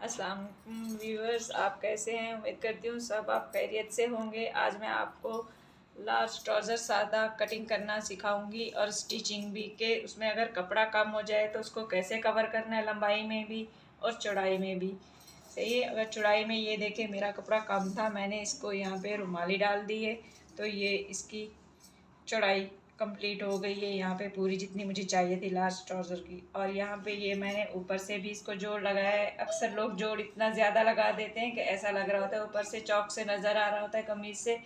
अस्सलाम वालेकुम व्यूअर्स, आप कैसे हैं? उम्मीद करती हूँ सब आप खैरियत से होंगे। आज मैं आपको लार्ज ट्राउज़र सादा कटिंग करना सिखाऊंगी और स्टिचिंग भी, के उसमें अगर कपड़ा कम हो जाए तो उसको कैसे कवर करना है, लंबाई में भी और चौड़ाई में भी। सही है। अगर चौड़ाई में ये देखें मेरा कपड़ा कम था, मैंने इसको यहाँ पे रुमाली डाल दी है तो ये इसकी चौड़ाई कंप्लीट हो गई है, यहाँ पे पूरी जितनी मुझे चाहिए थी लार्ज ट्राउज़र की। और यहाँ पे ये मैंने ऊपर से भी इसको जोड़ लगाया है। अक्सर लोग जोड़ इतना ज़्यादा लगा देते हैं कि ऐसा लग रहा होता है ऊपर से चौक से नज़र आ रहा होता है कमीज़ से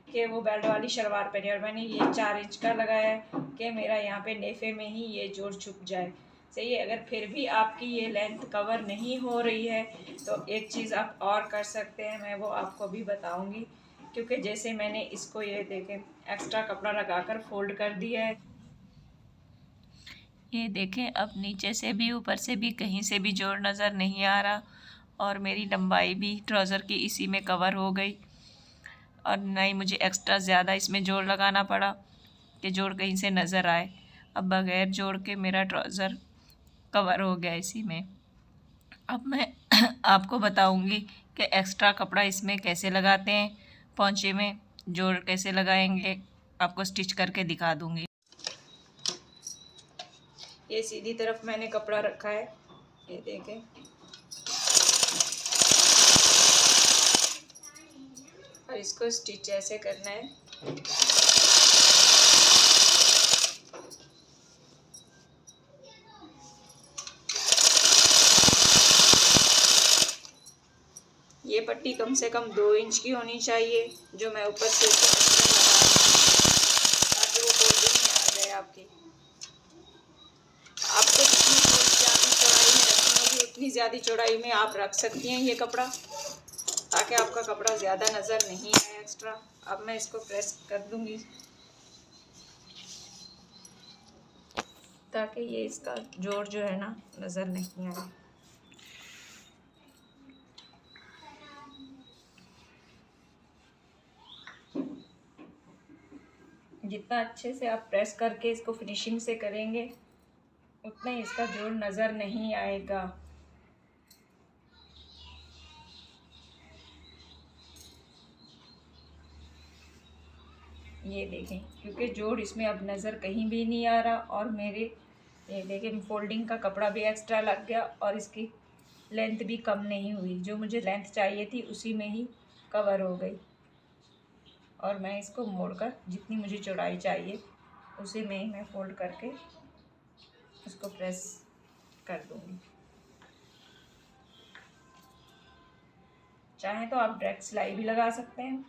कि वो बेल्ट वाली शलवार पहनी। और मैंने ये 4 इंच का लगाया है कि मेरा यहाँ पे नेफे में ही ये जोड़ छुप जाए। सही है। अगर फिर भी आपकी ये लेंथ कवर नहीं हो रही है तो एक चीज़ आप और कर सकते हैं, मैं वो आपको भी बताऊँगी। क्योंकि जैसे मैंने इसको ये देखें एक्स्ट्रा कपड़ा लगाकर फोल्ड कर दिया है, ये देखें अब नीचे से भी ऊपर से भी कहीं से भी जोड़ नज़र नहीं आ रहा और मेरी लंबाई भी ट्राउज़र की इसी में कवर हो गई और ना ही मुझे एक्स्ट्रा ज़्यादा इसमें जोड़ लगाना पड़ा कि जोड़ कहीं से नज़र आए। अब बगैर जोड़ के मेरा ट्राउज़र कवर हो गया इसी में। अब मैं आपको बताऊंगी कि एक्स्ट्रा कपड़ा इसमें कैसे लगाते हैं, पोंचे में जोड़ कैसे लगाएंगे, आपको स्टिच करके दिखा दूंगी। ये सीधी तरफ मैंने कपड़ा रखा है, ये देखें, और इसको स्टिच ऐसे करना है। ये पट्टी कम से कम 2 इंच की होनी चाहिए जो मैं ऊपर से ताकि वो फोल्डिंग में आ जाए आपकी। आपको जितनी ज़्यादा चौड़ाई में रखनी होगी उतनी ज़्यादा चौड़ाई में आप रख सकती हैं ये कपड़ा, ताकि आपका कपड़ा ज़्यादा नज़र नहीं आए एक्स्ट्रा। अब मैं इसको प्रेस कर दूंगी ताकि ये इसका जोड़ जो है ना नज़र नहीं आए। जितना अच्छे से आप प्रेस करके इसको फिनिशिंग से करेंगे उतना ही इसका जोड़ नज़र नहीं आएगा। ये देखें, क्योंकि जोड़ इसमें अब नज़र कहीं भी नहीं आ रहा और मेरे ये देखें फोल्डिंग का कपड़ा भी एक्स्ट्रा लग गया और इसकी लेंथ भी कम नहीं हुई। जो मुझे लेंथ चाहिए थी उसी में ही कवर हो गई। और मैं इसको मोड़कर जितनी मुझे चौड़ाई चाहिए उसी में ही मैं फोल्ड करके उसको प्रेस कर दूंगी। चाहे तो आप डायरेक्ट सिलाई भी लगा सकते हैं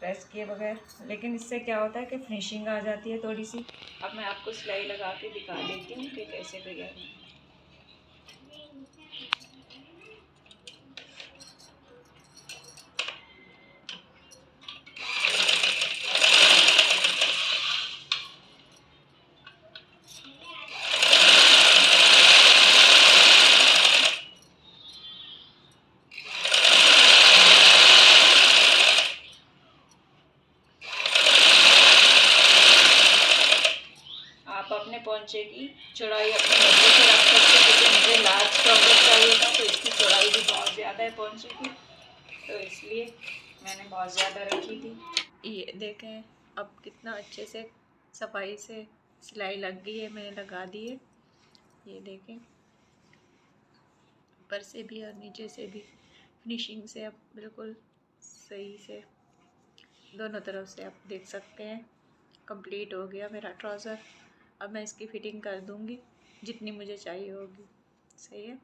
प्रेस किए बगैर, लेकिन इससे क्या होता है कि फिनिशिंग आ जाती है थोड़ी सी। अब मैं आपको सिलाई लगा के दिखा देती हूँ कि कैसे तैयार है। आप अपने पोंचे की चौड़ाई अपने मर्जी से रख सकते हैं, क्योंकि मुझे लार्ज ट्राउज़र चाहिए था तो इसकी चौड़ाई भी बहुत ज़्यादा है पोंचे की, तो इसलिए मैंने बहुत ज़्यादा रखी थी। ये देखें अब कितना अच्छे से सफाई से सिलाई लग गई है, मैंने लगा दी है। ये देखें ऊपर से भी और नीचे से भी फिनिशिंग से अब बिल्कुल सही से दोनों तरफ से आप देख सकते हैं। कंप्लीट हो गया मेरा ट्राउज़र। अब मैं इसकी फ़िटिंग कर दूंगी जितनी मुझे चाहिए होगी। सही है।